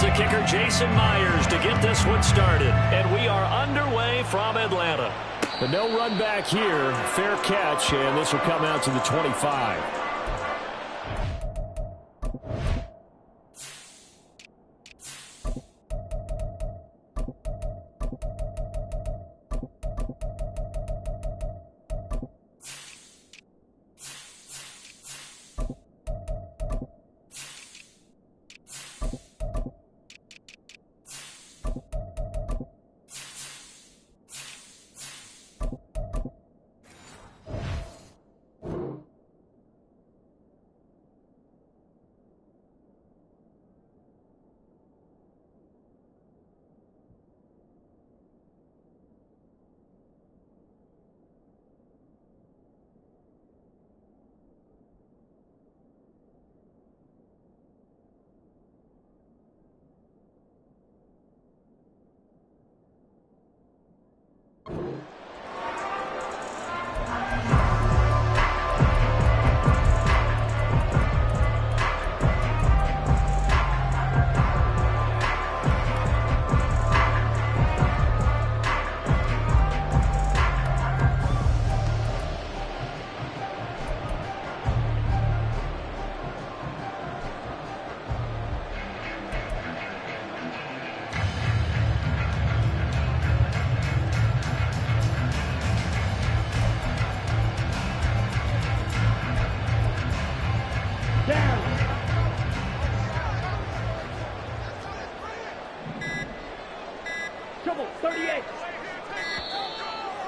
Here's the kicker, Jason Myers, to get this one started. And we are underway from Atlanta. But no run back here. Fair catch, and this will come out to the 25.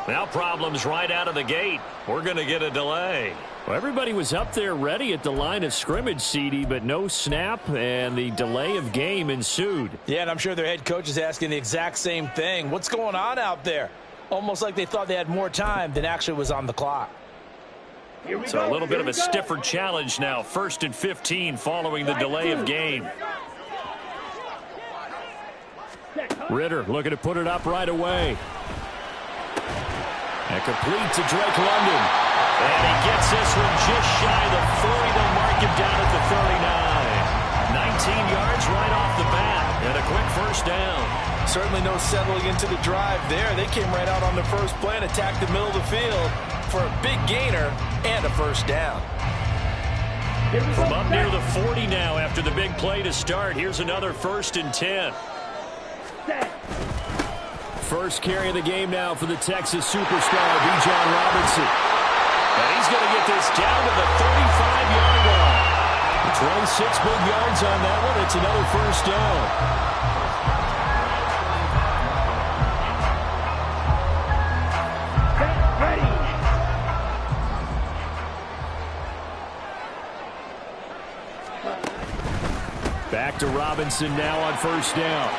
Now problems right out of the gate. We're going to get a delay. Well, everybody was up there ready at the line of scrimmage, CD, but no snap, and the delay of game ensued. Yeah, and I'm sure their head coach is asking the exact same thing. What's going on out there? Almost like they thought they had more time than actually was on the clock. So a little bit of a stiffer challenge now. 1st and 15 following the delay of game. Ritter looking to put it up right away. And complete to Drake London. And he gets this one just shy of the 40. They'll mark him down at the 39. 19 yards right off the bat. And a quick first down. Certainly no settling into the drive there. They came right out on the first play and attacked the middle of the field for a big gainer and a first down. From up near the 40 now after the big play to start. Here's another 1st and 10. First carry of the game now for the Texas superstar, Bijan Robinson. And he's going to get this down to the 35-yard line. 26 big yards on that one. It's another first down. Back to Robinson now on first down.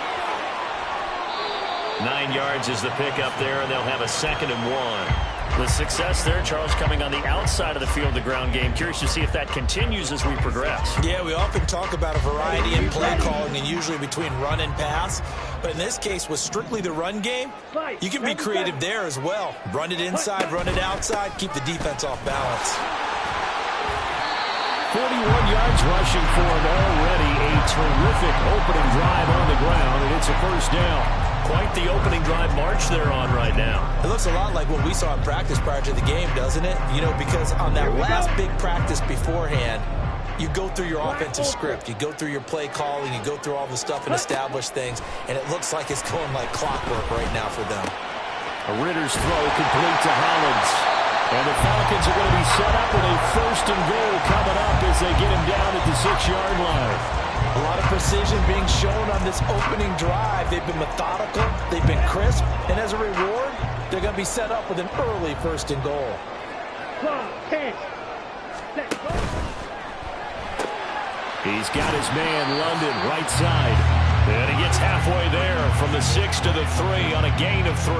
9 yards is the pickup there, and they'll have a 2nd and 1. The success there, Charles, coming on the outside of the field, the ground game. Curious to see if that continues as we progress. Yeah, we often talk about a variety in play calling and usually between run and pass. But in this case, with strictly the run game, you can be creative there as well. Run it inside, run it outside, keep the defense off balance. 41 yards rushing for him already. A terrific opening drive on the ground, and it's a first down. Quite the opening drive march they're on right now. It looks a lot like what we saw in practice prior to the game, doesn't it? You know, because on that last big practice beforehand, you go through your offensive script, you go through your play calling, you go through all the stuff and establish things, and it looks like it's going like clockwork right now for them. A Ritter's throw complete to Hollins. And the Falcons are going to be set up with a 1st and goal coming up as they get him down at the 6-yard line. A lot of precision being shown on this opening drive. They've been methodical, they've been crisp, and as a reward, they're going to be set up with an early 1st and goal. He's got his man, London, right side. And he gets halfway there from the 6 to the 3 on a gain of 3.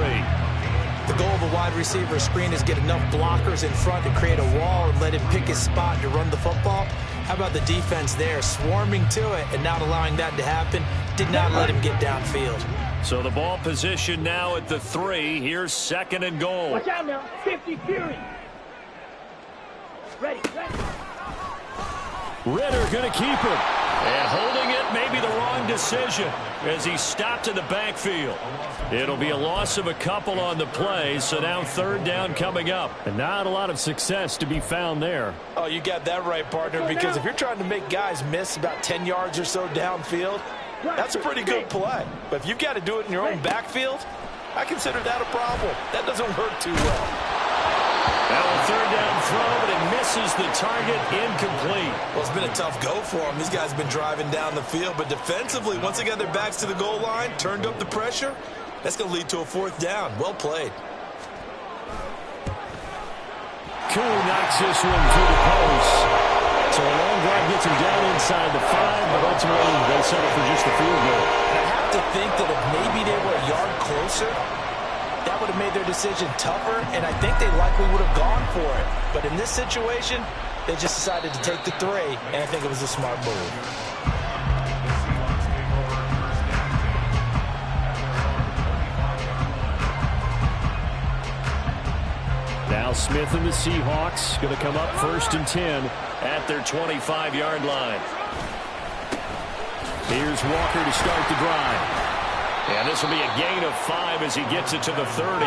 The goal of a wide receiver screen is get enough blockers in front to create a wall and let him pick his spot to run the football. How about the defense there, swarming to it and not allowing that to happen? Did not let him get downfield. So the ball position now at the 3. Here's 2nd and goal. Watch out now, 50 Fury. Ready. Ritter going to keep it. And holding it may be the wrong decision as he stopped in the backfield. It'll be a loss of a couple on the play, so now third down coming up. And not a lot of success to be found there. Oh, you got that right, partner, because if you're trying to make guys miss about 10 yards or so downfield, that's a pretty good play. But if you've got to do it in your own backfield, I consider that a problem. That doesn't work too well. Now a third down throw, but it misses the target, incomplete. Well, it's been a tough go for them. These guys have been driving down the field, but defensively, once they got their backs to the goal line, turned up the pressure, that's going to lead to a fourth down. Well played. Cool knocks this one to the post. So a long drive gets him down inside the 5, but ultimately they settle for just the field goal. I have to think that if maybe they were a yard closer, that would have made their decision tougher, and I think they likely would have gone for it. But in this situation, they just decided to take the 3, and I think it was a smart move. Now Smith and the Seahawks going to come up 1st and 10 at their 25-yard line. Here's Walker to start the drive. And this will be a gain of 5 as he gets it to the 30.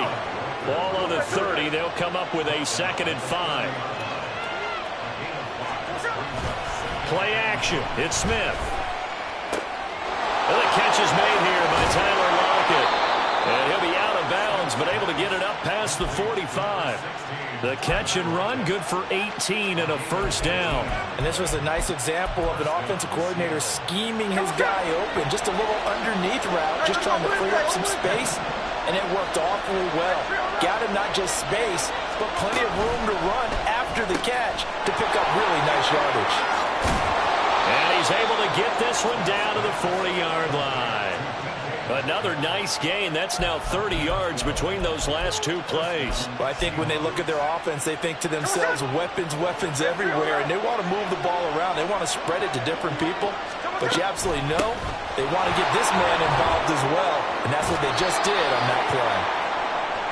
Ball on the 30. They'll come up with a 2nd and 5. Play action. It's Smith. Well, the catch is made here by Tyler Lockett. And he'll be out of bounds, but able to get it up past the 45. The catch and run, good for 18 and a first down. And this was a nice example of an offensive coordinator scheming his guy open. Just a little underneath route, just trying to free up some space, and it worked awfully well. Got him not just space, but plenty of room to run after the catch to pick up really nice yardage. And he's able to get this one down to the 40-yard line. Another nice gain. That's now 30 yards between those last 2 plays. Well, I think when they look at their offense, they think to themselves, weapons, weapons everywhere, and they want to move the ball around. They want to spread it to different people, but you absolutely know they want to get this man involved as well, and that's what they just did on that play.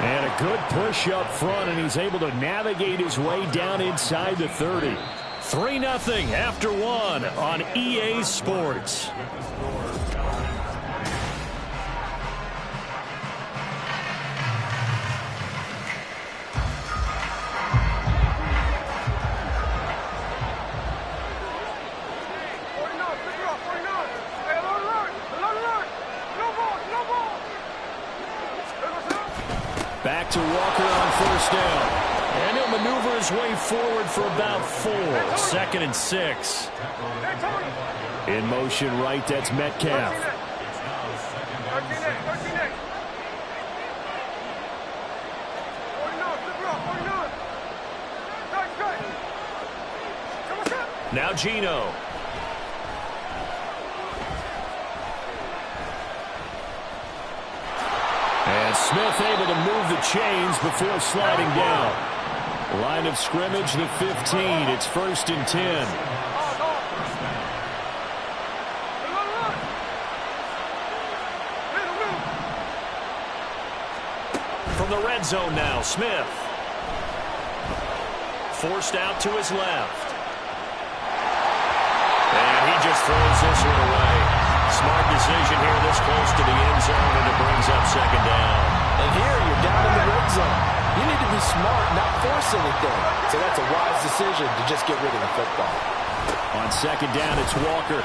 And a good push up front, and he's able to navigate his way down inside the 30. 3-0 after 1 on EA Sports. Back to Walker on 1st down. And he'll maneuver his way forward for about 4. 2nd and 6. In motion right, that's Metcalf. Now Gino. And Smith able to move the chains before sliding down. Line of scrimmage, the 15. It's 1st and 10. From the red zone now, Smith. Forced out to his left. And he just throws this one away. Smart decision here this close to the end zone, and it brings up 2nd down. And here you're down in the red zone. You need to be smart, not force anything. So that's a wise decision to just get rid of the football. On 2nd down, it's Walker.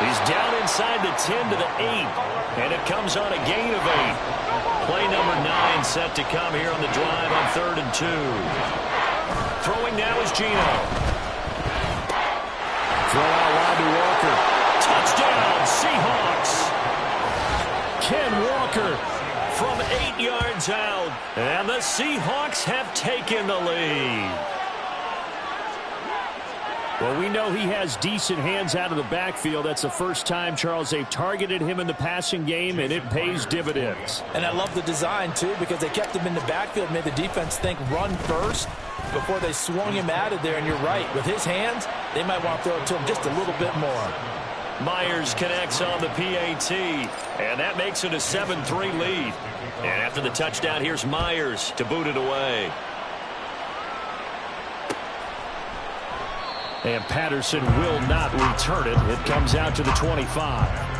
He's down inside the 10 to the 8, and it comes on a gain of 8. Play number 9 set to come here on the drive on 3rd and 2. Throwing now is Gino. Throw out wide to Walker. Touchdown, Seahawks. Ken Walker from 8 yards out. And the Seahawks have taken the lead. Well, we know he has decent hands out of the backfield. That's the first time, Charles, they've targeted him in the passing game, and it pays dividends. And I love the design, too, because they kept him in the backfield, made the defense think run first before they swung him out of there. And you're right, with his hands, they might want to throw it to him just a little bit more. Myers connects on the PAT, and that makes it a 7-3 lead. And after the touchdown, here's Myers to boot it away. And Patterson will not return it. It comes out to the 25.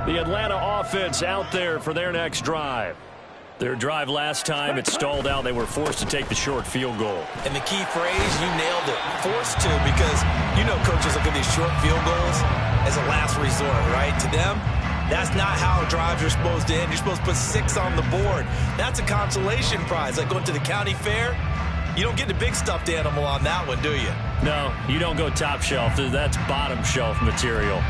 The Atlanta offense out there for their next drive. Their drive last time, it stalled out. They were forced to take the short field goal. And the key phrase, you nailed it, forced to, because you know coaches look at these short field goals as a last resort, right? To them, that's not how drives are supposed to end. You're supposed to put 6 on the board. That's a consolation prize, like going to the county fair. You don't get the big stuffed animal on that one, do you? No, you don't go top shelf. That's bottom shelf material.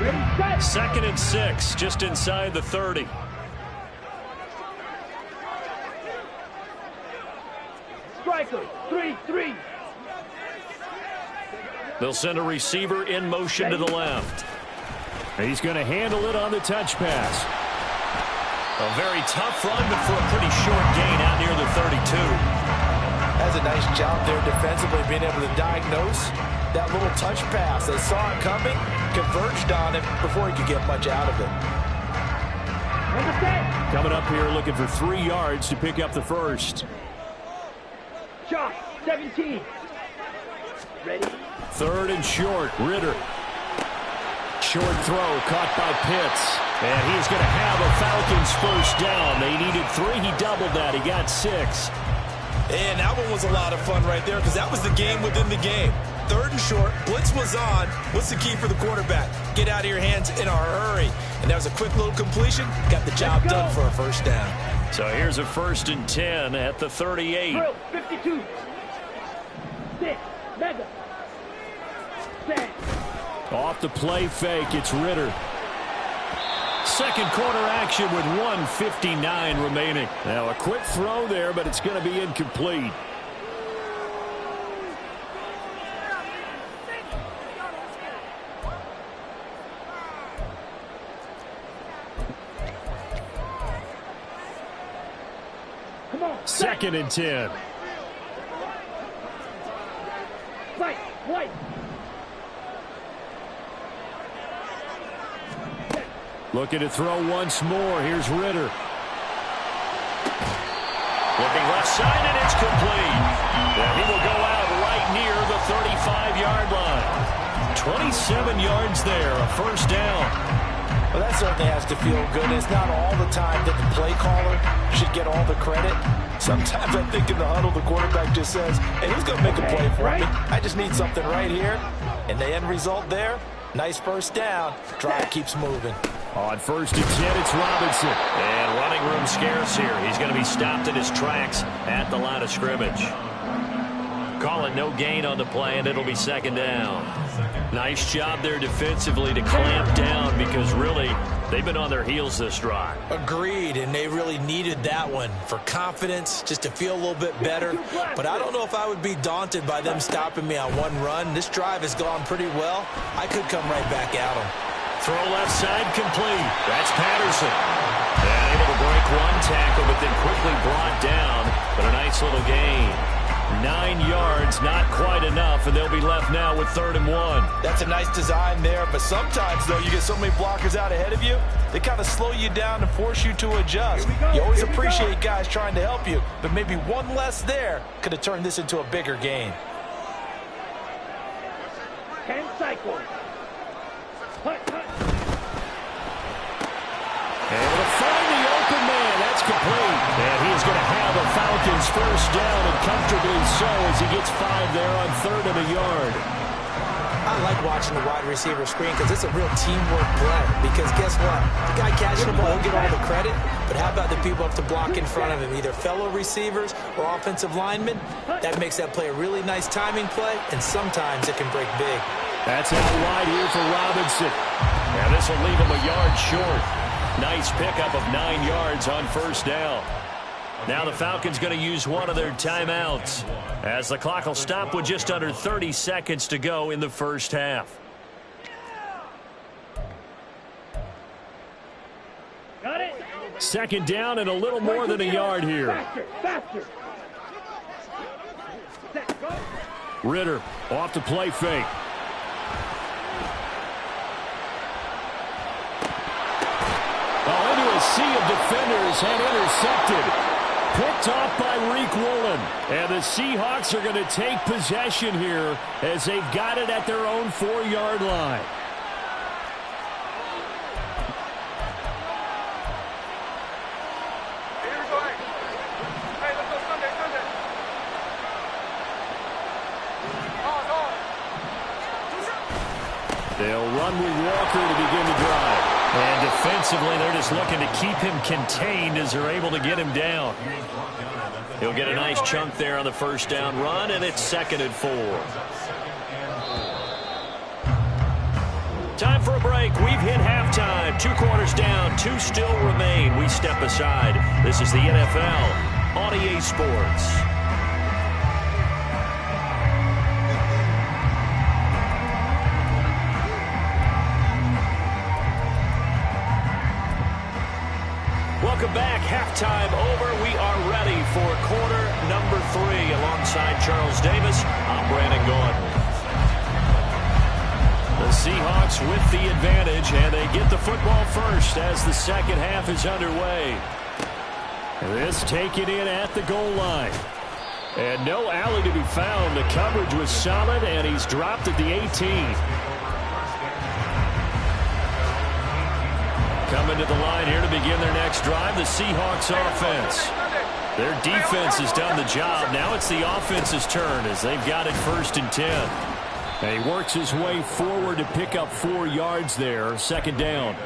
Ready, set. 2nd and 6, just inside the 30. Striker, 3-3. They'll send a receiver in motion to the left. He's going to handle it on the touch pass. A very tough run, but for a pretty short gain out near the 32. Has a nice job there defensively, being able to diagnose that little touch pass. They saw it coming, converged on it before he could get much out of it. Understand? Coming up here looking for 3 yards to pick up the first. Shot, 17. Ready. 3rd and short, Ritter. Short throw caught by Pitts. And he's going to have a Falcons first down. They needed 3. He doubled that. He got 6. And that one was a lot of fun right there because that was the game within the game. 3rd and short, blitz was on. What's the key for the quarterback? Get out of your hands in a hurry. And that was a quick little completion. Got the job done for a first down. So here's a 1st and 10 at the 38. Drill, 52. 6, mega. 10. Off the play fake, it's Ritter. Second quarter action with 1:59 remaining. Now a quick throw there, but it's going to be incomplete. Come on. 2nd and 10. Right, white. Looking to throw once more. Here's Ritter. Looking left side, and it's complete. And he will go out right near the 35-yard line. 27 yards there, a first down. Well, that certainly has to feel good. It's not all the time that the play caller should get all the credit. Sometimes I think in the huddle, the quarterback just says, hey, who's going to make a play for me? I just need something right here. And the end result there, nice first down. Drive keeps moving. On 1st and 10, it's Robinson. And running room scarce here. He's going to be stopped in his tracks at the line of scrimmage. Call it no gain on the play, and it'll be 2nd down. Nice job there defensively to clamp down because really they've been on their heels this drive. Agreed, and they really needed that one for confidence, just to feel a little bit better. But I don't know if I would be daunted by them stopping me on one run. This drive has gone pretty well. I could come right back at them. Throw left side complete. That's Patterson. And able to break one tackle, but then quickly brought down. But a nice little gain. 9 yards, not quite enough, and they'll be left now with 3rd and 1. That's a nice design there, but sometimes, though, you get so many blockers out ahead of you, they kind of slow you down and force you to adjust. You always appreciate guys trying to help you, but maybe one less there could have turned this into a bigger gain. 10 cycles. Hut, hut. Able to find the open man. That's complete. And he's going to have a Falcons first down, and comfortably so as he gets 5 there on 3rd and a yard. I like watching the wide receiver screen because it's a real teamwork play. Because guess what? The guy catching the ball will get all the credit, but how about the people up to block in front of him, either fellow receivers or offensive linemen? That makes that play a really nice timing play, and sometimes it can break big. That's out wide here for Robinson. And this will leave him a yard short. Nice pickup of 9 yards on first down. Now the Falcons going to use one of their timeouts as the clock will stop with just under 30 seconds to go in the first half. Got it. 2nd down and a little more than a yard here. Faster, faster. Set, go. Ritter off the play fake. defenders and intercepted. Picked off by Reek Woolen. And the Seahawks are going to take possession here as they've got it at their own 4-yard line. They'll run with Walker to begin the drive. And defensively, they're just looking to keep him contained as they're able to get him down. He'll get a nice chunk there on the first down run, and it's 2nd and 4. Time for a break. We've hit halftime. 2 quarters down, 2 still remain. We step aside. This is the NFL on EA Sports. Welcome back. Halftime over. We are ready for quarter number 3. Alongside Charles Davis, I'm Brandon Gordon. The Seahawks with the advantage, and they get the football first as the second half is underway. This taken in at the goal line. And no alley to be found. The coverage was solid, and he's dropped at the 18. Coming to the line here to begin their next drive, the Seahawks offense. Their defense has done the job. Now it's the offense's turn as they've got it 1st and 10. And he works his way forward to pick up 4 yards there, 2nd down.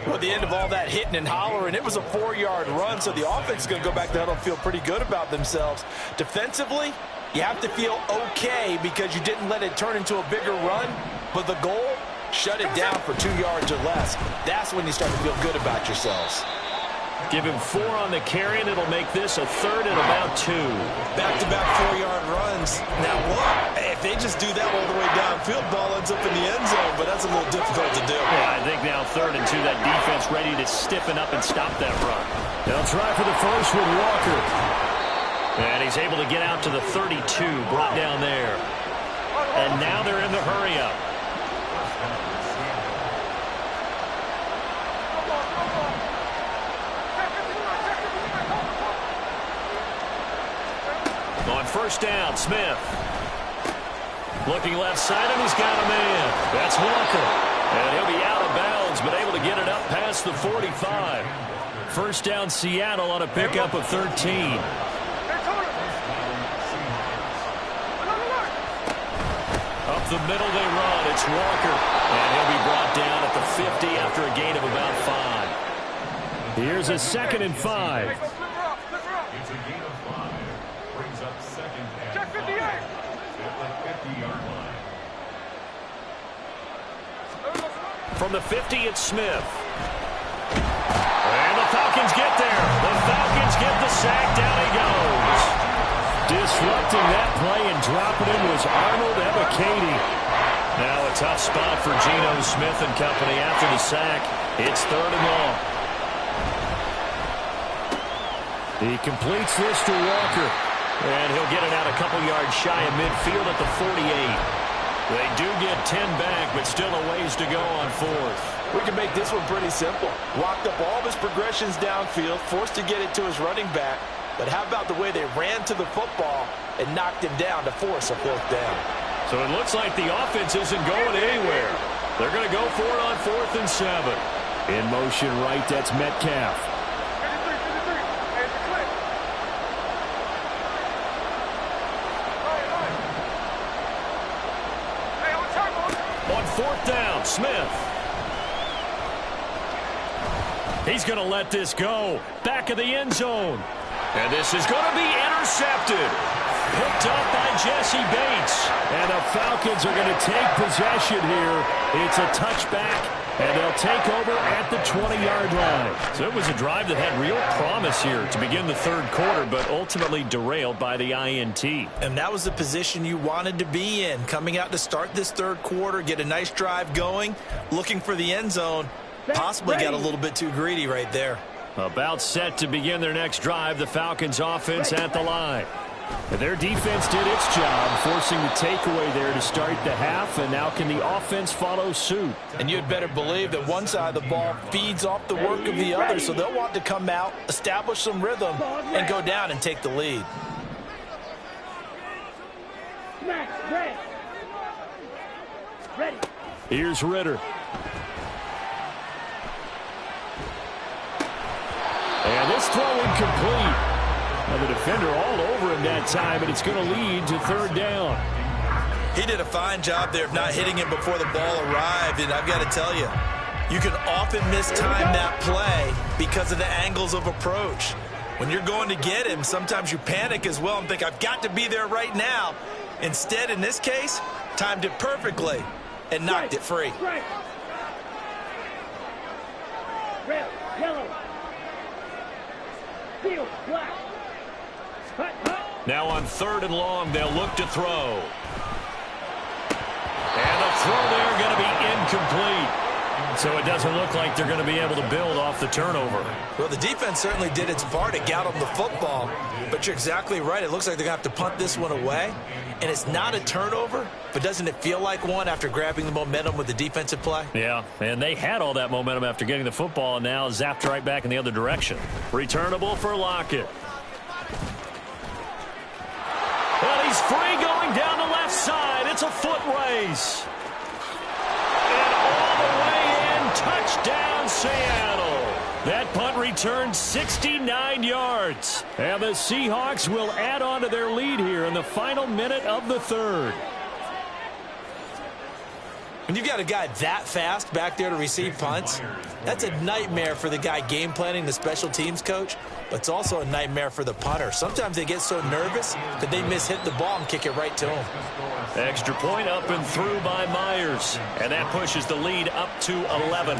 Well, at the end of all that hitting and hollering, it was a 4-yard run, so the offense is going to go back to the huddle and feel pretty good about themselves. Defensively, you have to feel okay because you didn't let it turn into a bigger run, but the goal, shut it down for 2 yards or less. That's when you start to feel good about yourselves. Give him 4 on the carry, and it'll make this a 3rd and about 2. Back-to-back 4-yard runs. Now what? If they just do that all the way downfield, ball ends up in the end zone, but that's a little difficult to do. Yeah, I think now 3rd and 2, that defense ready to stiffen up and stop that run. They'll try for the first with Walker. And he's able to get out to the 32, brought down there. And now they're in the hurry-up. On first down, Smith. Looking left side, and he's got a man. That's Walker. And he'll be out of bounds, but able to get it up past the 45. First down, Seattle on a pickup of 13. Up the middle they run. It's Walker. And he'll be brought down at the 50 after a gain of about 5. Here's a 2nd and 5. From the 50, it's Smith. And the Falcons get there. The Falcons get the sack. Down he goes. Disrupting that play and dropping him was Arnold Ebiketie. Now a tough spot for Geno Smith and company after the sack. It's 3rd and long. He completes this to Walker. And he'll get it out a couple yards shy of midfield at the 48. They do get 10 back, but still a ways to go on 4th. We can make this one pretty simple. Locked up all of his progressions downfield, forced to get it to his running back. But how about the way they ran to the football and knocked him down to force a 4th down? So it looks like the offense isn't going anywhere. They're going to go for it on 4th and 7. In motion right, that's Metcalf. On 4th down, Smith. He's going to let this go. Back of the end zone. And this is going to be intercepted. Picked up by Jesse Bates. And the Falcons are going to take possession here. It's a touchback, and they'll take over at the 20-yard line. So it was a drive that had real promise here to begin the 3rd quarter, but ultimately derailed by the INT. And that was the position you wanted to be in. Coming out to start this 3rd quarter, get a nice drive going, looking for the end zone. Possibly got a little bit too greedy right there. About set to begin their next drive, the Falcons offense at the line. Their defense did its job, forcing the takeaway there to start the half, and now can the offense follow suit? And you'd better believe that one side of the ball feeds off the work of the other, so they'll want to come out, establish some rhythm, and go down and take the lead. Ready. Here's Ritter. And this throw incomplete. Now the defender all over him that time, and it's going to lead to third down. He did a fine job there of not hitting him before the ball arrived, and I've got to tell you, you can often mistime that play because of the angles of approach. When you're going to get him, sometimes you panic as well and think, I've got to be there right now. Instead, in this case, timed it perfectly and knocked it free. Right. Red, yellow. Field, black. Cut, cut. Now on 3rd and long, they'll look to throw. And the throw there going to be incomplete. So it doesn't look like they're going to be able to build off the turnover. Well, the defense certainly did its part to get them the football. But you're exactly right. It looks like they're going to have to punt this one away. And it's not a turnover, but doesn't it feel like one after grabbing the momentum with the defensive play? Yeah, and they had all that momentum after getting the football, and now zapped right back in the other direction. Returnable for Lockett. Well, he's free going down the left side. It's a foot race. And all the way in, touchdown Seattle. That punt returned 69 yards. And the Seahawks will add on to their lead here in the final minute of the 3rd. When you've got a guy that fast back there to receive punts, that's a nightmare for the guy game planning, the special teams coach, but it's also a nightmare for the punter. Sometimes they get so nervous that they hit the ball and kick it right to him. Extra point up and through by Myers. And that pushes the lead up to 11.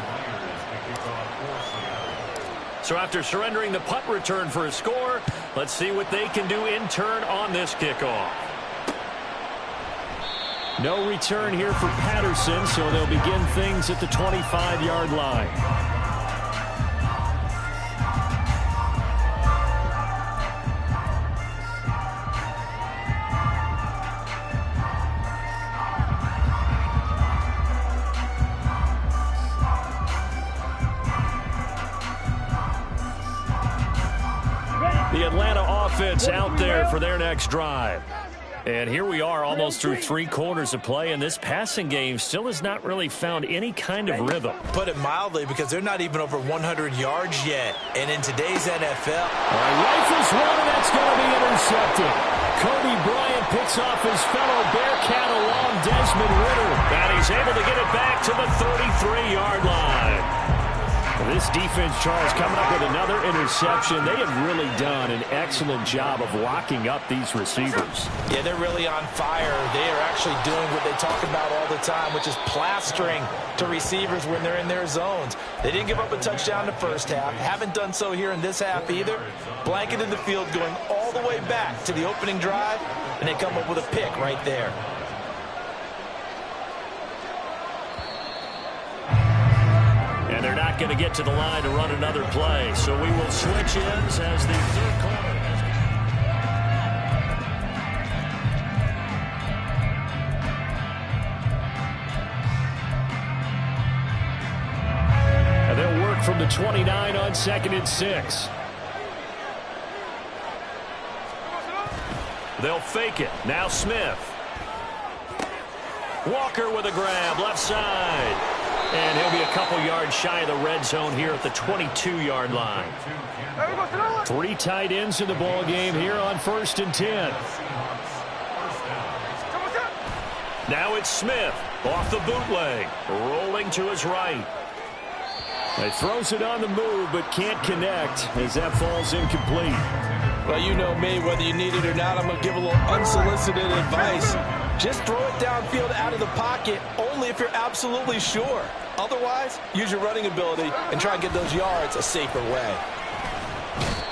So after surrendering the punt return for a score, let's see what they can do in turn on this kickoff. No return here for Patterson, so they'll begin things at the 25-yard line. The Atlanta offense out there for their next drive. And here we are almost through 3 quarters of play, and this passing game still has not really found any kind of rhythm. Put it mildly, because they're not even over 100 yards yet. And in today's NFL. All right, rifles one, and that's going to be intercepted. Kobe Bryant picks off his fellow Bearcat alum Desmond Ritter. And he's able to get it back to the 33-yard line. This defense, Charles, coming up with another interception. They have really done an excellent job of locking up these receivers. Yeah, they're really on fire. They are actually doing what they talk about all the time, which is plastering to receivers when they're in their zones. They didn't give up a touchdown in the first half. Haven't done so here in this half either. Blanketed the field going all the way back to the opening drive, and they come up with a pick right there. And they're not going to get to the line to run another play. So we will switch ends as the third quarter. And they'll work from the 29 on 2nd and 6. They'll fake it. Now Smith. Walker with a grab, left side. And he'll be a couple yards shy of the red zone here at the 22-yard line. 3 tight ends in the ball game here on 1st and 10. Now it's Smith off the bootleg, rolling to his right. He throws it on the move but can't connect as that falls incomplete. Well, you know me, whether you need it or not, I'm going to give a little unsolicited advice. Just throw it downfield out of the pocket only if you're absolutely sure. Otherwise, use your running ability and try and get those yards a safer way.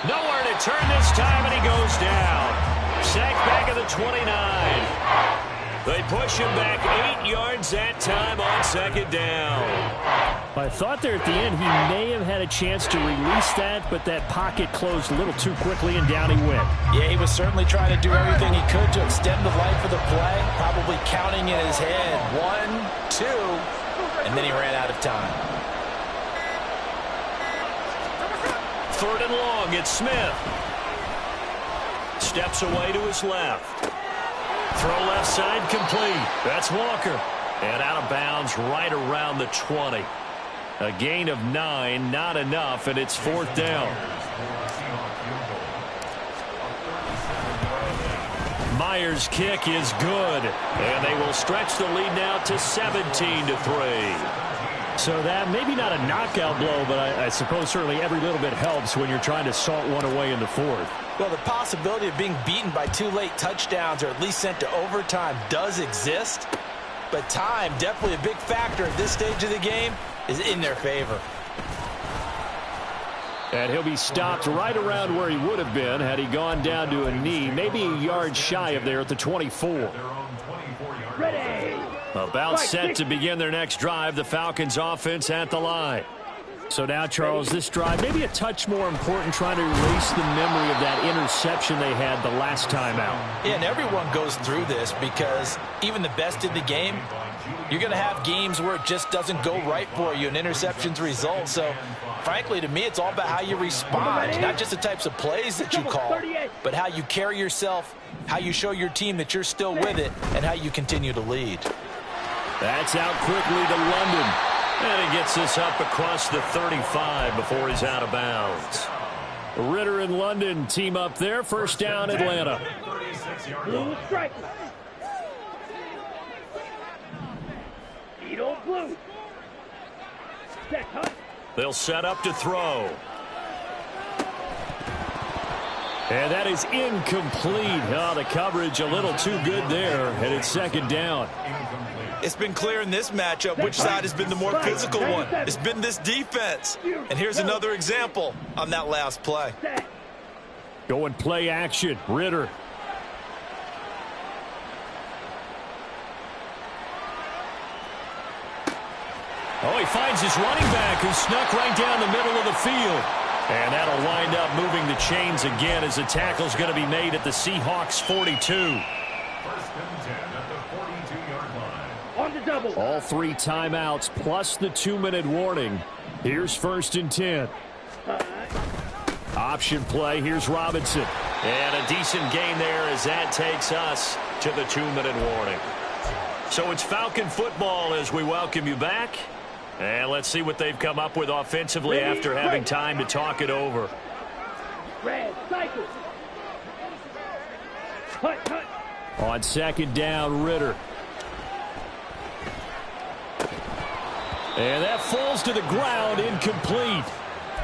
Nowhere to turn this time, and he goes down. Sacked back at the 29. They push him back 8 yards that time on 2nd down. I thought there at the end he may have had a chance to release that, but that pocket closed a little too quickly, and down he went. Yeah, he was certainly trying to do everything he could to extend the life of the play, probably counting in his head 1, 2, and then he ran out of time. 3rd and long, it's Smith. Steps away to his left. Throw left side complete. That's Walker. And out of bounds right around the 20. A gain of 9, not enough, and it's 4th down. Myers' kick is good, and they will stretch the lead now to 17-3. So that maybe not a knockout blow, but I suppose certainly every little bit helps when you're trying to salt one away in the 4th. Well, the possibility of being beaten by 2 late touchdowns or at least sent to overtime does exist, but time, definitely a big factor at this stage of the game, is in their favor. And he'll be stopped right around where he would have been had he gone down to a knee, maybe a yard shy of there at the 24. Ready. About set to begin their next drive, the Falcons offense at the line. So now, Charles, this drive maybe a touch more important, trying to erase the memory of that interception they had the last time out. Yeah, and everyone goes through this because even the best in the game, you're going to have games where it just doesn't go right for you and interceptions result. So, frankly, to me, it's all about how you respond, not just the types of plays that you call, but how you carry yourself, how you show your team that you're still with it, and how you continue to lead. That's out quickly to London. And he gets this up across the 35 before he's out of bounds. Ritter and London team up there. 1st down, Atlanta. Blue strike. Eat old blue. Set, huh? They'll set up to throw. And that is incomplete. Oh, the coverage a little too good there. And it's 2nd down. It's been clear in this matchup which side has been the more physical one. It's been this defense. And here's another example on that last play. Going play action. Ritter. Oh, he finds his running back who snuck right down the middle of the field. And that'll wind up moving the chains again as the tackle's going to be made at the Seahawks 42. All 3 timeouts plus the 2-minute warning. Here's 1st and 10. Option play. Here's Robinson. And a decent gain there as that takes us to the 2-minute warning. So it's Falcon football as we welcome you back. And let's see what they've come up with offensively after having time to talk it over. Red cycle. Hut, hut. On 2nd down, Ritter. And that falls to the ground, incomplete.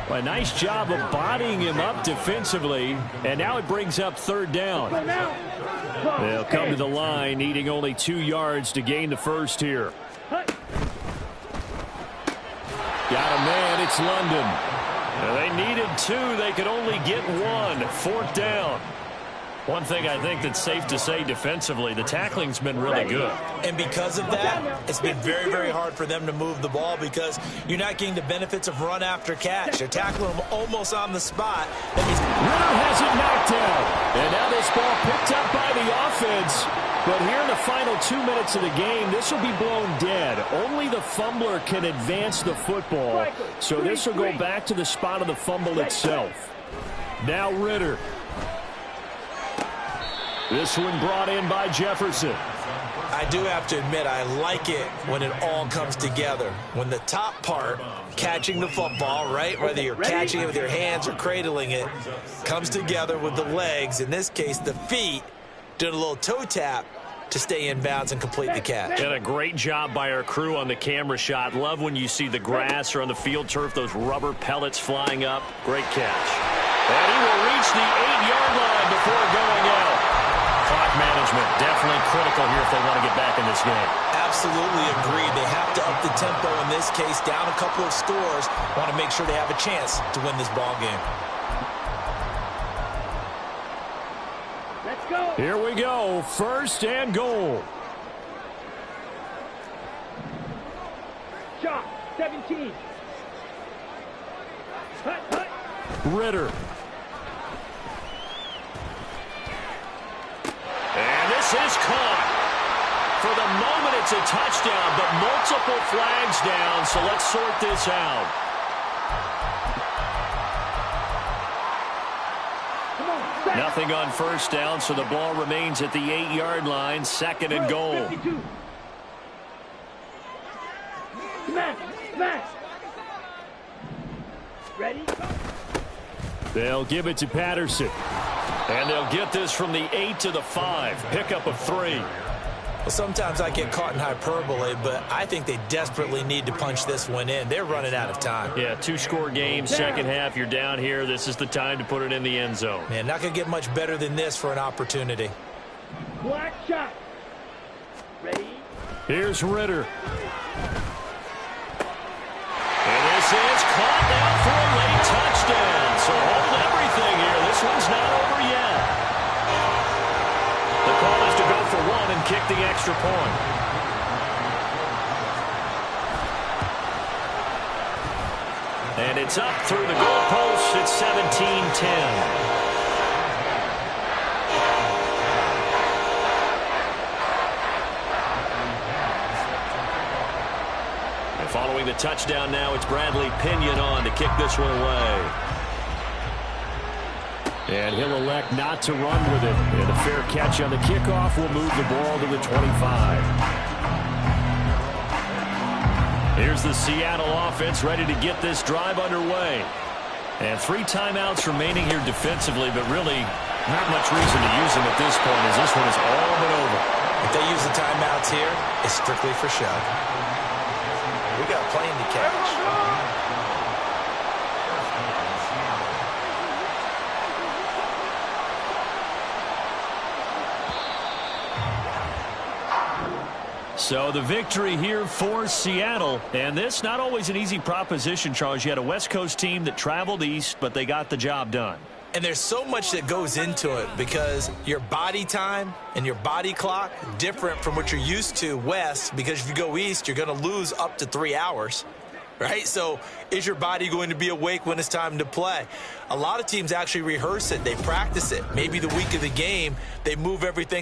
Well, a nice job of bodying him up defensively. And now it brings up 3rd down. They'll come to the line, needing only 2 yards to gain the 1st here. Got a man, it's London. Now they needed 2, they could only get 1. 4th down. One thing I think that's safe to say defensively, the tackling's been really good. And because of that, it's been very, very hard for them to move the ball because you're not getting the benefits of run after catch. They're tackling them almost on the spot. That means Ritter has it knocked down. And now this ball picked up by the offense. But here in the final 2 minutes of the game, this will be blown dead. Only the fumbler can advance the football. So this will go back to the spot of the fumble itself. Now Ritter. This one brought in by Jefferson. I do have to admit, I like it when it all comes together. When the top part, catching the football, right, whether you're catching it with your hands or cradling it, comes together with the legs, in this case the feet, doing a little toe tap to stay in bounds and complete the catch. And a great job by our crew on the camera shot. Love when you see the grass or on the field turf, those rubber pellets flying up. Great catch. And he will reach the 8-yard line before going out. Clock management definitely critical here if they want to get back in this game. Absolutely agreed. They have to up the tempo in this case, down a couple of scores. Want to make sure they have a chance to win this ball game. Let's go. Here we go. 1st and goal. Shot. 17. Hut, hut. Ritter. And this is caught. For the moment, it's a touchdown, but multiple flags down, so let's sort this out. Nothing on first down, so the ball remains at the 8-yard line, 2nd and goal. 52. Smash, smash. Ready? They'll give it to Patterson. And they'll get this from the 8 to the 5. Pickup of 3. Well, sometimes I get caught in hyperbole, but I think they desperately need to punch this one in. They're running out of time. Yeah, 2-score game, second half. You're down here. This is the time to put it in the end zone. Man, not going to get much better than this for an opportunity. Black shot. Ready? Here's Ritter. And this is caught now for a late touchdown. So hold everything here. This one's not over yet. The call is to go for 1 and kick the extra point. And it's up through the goalpost. It's 17-10. Following the touchdown now, it's Bradley Pinion on to kick this one away. And he'll elect not to run with it. And a fair catch on the kickoff will move the ball to the 25. Here's the Seattle offense ready to get this drive underway. And 3 timeouts remaining here defensively, but really not much reason to use them at this point as this one is all but over. If they use the timeouts here, it's strictly for show. We got a plane to catch. So the victory here for Seattle. And this not always an easy proposition, Charles. You had a West Coast team that traveled east, but they got the job done. And there's so much that goes into it because your body time and your body clock different from what you're used to west, because if you go east, you're going to lose up to 3 hours, right? So is your body going to be awake when it's time to play? A lot of teams actually rehearse it. They practice it. Maybe the week of the game, they move everything